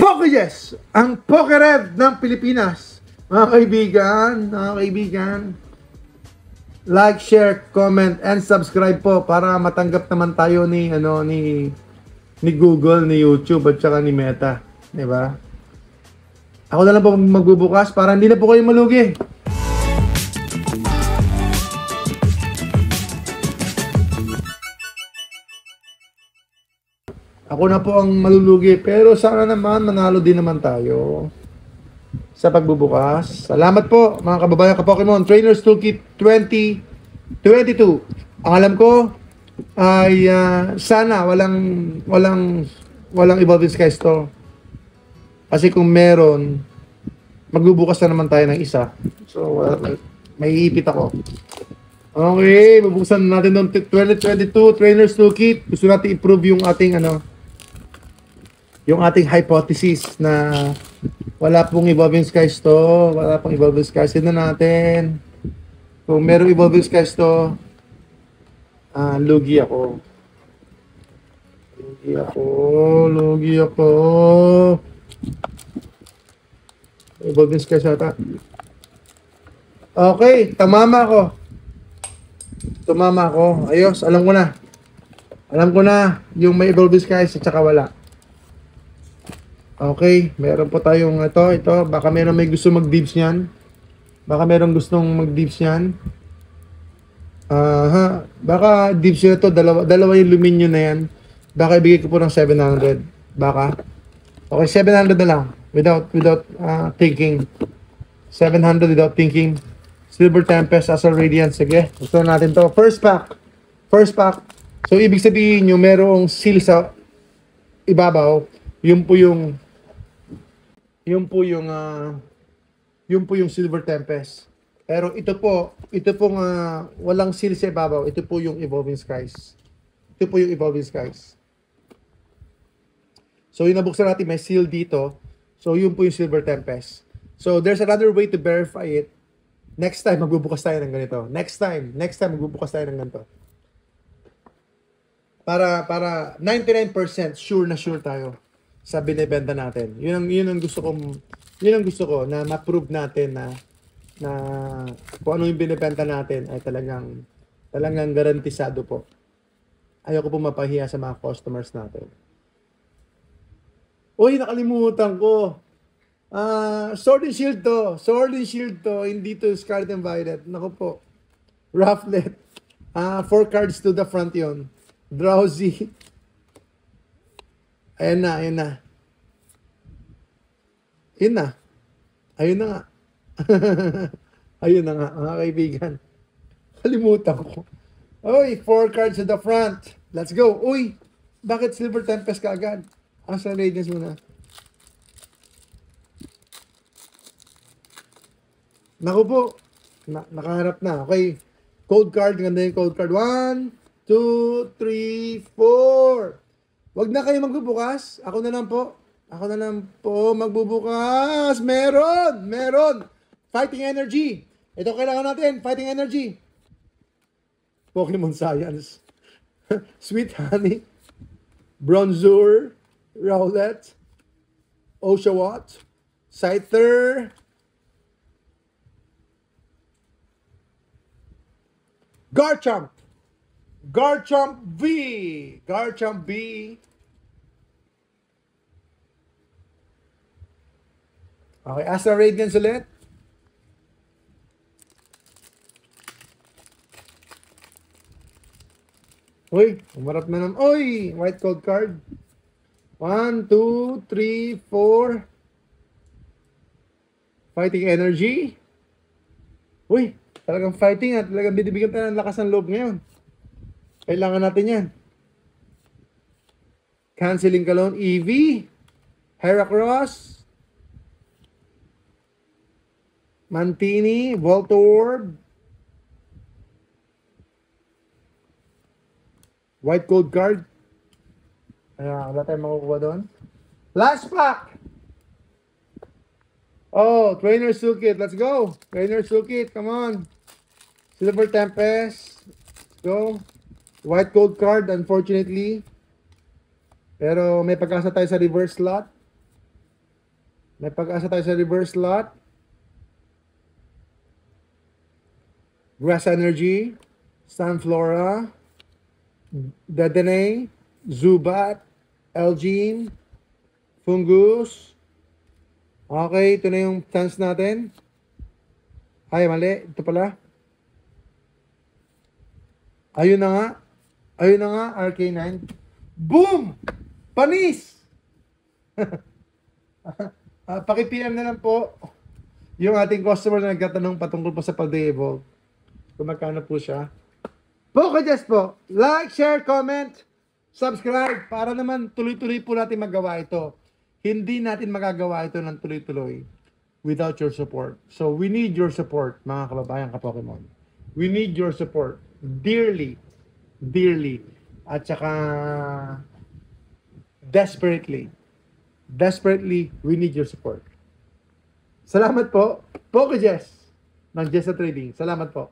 Pokeyes, ang Pokerev ng Pilipinas. Mga kaibigan, like, share, comment, and subscribe po para matanggap naman tayo ni Google, ni YouTube, at saka ni Meta. Diba? Ako na lang po magbubukas para hindi na po kayo malugi. Ako na po ang malulugi, pero sana naman manalo din naman tayo sa pagbubukas. Salamat po mga kababayan ka-Pokemon. Trainers Toolkit 2022. Ang alam ko ay sana walang Evolving Skies to. Kasi kung meron, magbubukas na naman tayo ng isa. So may ipit ako. Okay, bubuksan natin ng 2022 Trainers Toolkit. Gusto natin improve yung ating yung ating hypothesis na wala pong Evolving Skies to. Wala pong Evolving Skies. Tignan natin. Kung merong Evolving Skies to, lugi ako. Lugi ako. Evolving Skies ata. Okay, tumama ako. Ayos, alam ko na. Alam ko na yung may Evolving Skies at saka wala. Okay, meron po tayong ito. Baka meron may gusto mag-dibs niyan. Baka meron gustong mag-dibs niyan. Baka dibs nyo ito. Dalawa yung Luminio na yan. Baka ibigay ko po ng 700. Baka. Okay, 700 na lang. Without thinking. 700 without thinking. Silver Tempest, Azure Radiance. Sige, gusto natin to. First pack. So, ibig sabihin nyo, merong seal sa ibabaw. Yun po yung Silver Tempest. Pero ito pong walang seal sa ibabaw. Ito po yung Evolving Skies. So yung nabuksan natin may seal dito. So yun po yung Silver Tempest. So there's another way to verify it. Next time magbubukas tayo ng ganito. Next time magbubukas tayo ng ganito. Para 99% sure tayo sa binebenta natin. Yun ang gusto ko na ma-prove natin na kung ano yung binebenta natin ay talagang garantisado po. Ayoko po mapahiya sa mga customers natin. Uy, nakalimutan ko. Sword and Shield to. Hindi to Scarlet and Violet. Naku po. Rufflet. 4 cards to the front yon. Drowsy. Ayun na. Ayun na nga. Ayun na nga, mga kaibigan. Kalimutan ko. Uy, 4 cards to the front. Let's go. Uy, bakit Silver Tempest ka agad? Asa Radiance muna. Naku po. Nakaharap na. Okay. Code card. Ganda yung code card. 1, 2, 3, 4. Wag na kayo magbubukas. Ako na lang po magbubukas. Meron. Fighting Energy. Ito kailangan natin. Fighting Energy. Pokemon Science. Sweet Honey. Bronzor. Rowlet. Oshawott. Scyther. Garchomp V. Okay, Azure Radiance ulit. Uy, umarap na naman. Uy, white code card. 1, 2, 3, 4. Fighting Energy. Uy, talagang fighting at talagang binibigyan tayo ng lakas ng loob ngayon. Kailangan natin yan. Canceling Cologne, Eevee, Heracross, Mantini, Voltorb, white code card. Wala tayong makukuha doon. Last pack! Oh, Trainer Toolkit. Let's go. Trainer Toolkit. Come on. Silver Tempest. Let's go. White code card, unfortunately. Pero may pagkasa tayo sa reverse slot. May pag-asa tayo sa reverse lot. Grass Energy, Sunflora, Dedene, Zubat, Elgin, Fungus. Okay, ito na yung chance natin. Ay, mali. Ito pala. Ayun na nga. Ayun na nga, RK9. Boom! Panis! Paki-PM na lang po yung ating customer na nagtatanong patungkol po sa Paldevo. Kung magkano po siya. Pokejess po. Like, share, comment, subscribe para naman tuloy-tuloy po natin magawa ito. Hindi natin magagawa ito ng tuloy-tuloy without your support. So, we need your support, mga kababayan ka-Pokemon. We need your support. Dearly. Dearly. At saka, desperately. Desperately, we need your support. Salamat po. Pokejess ng Jessa Trading. Salamat po.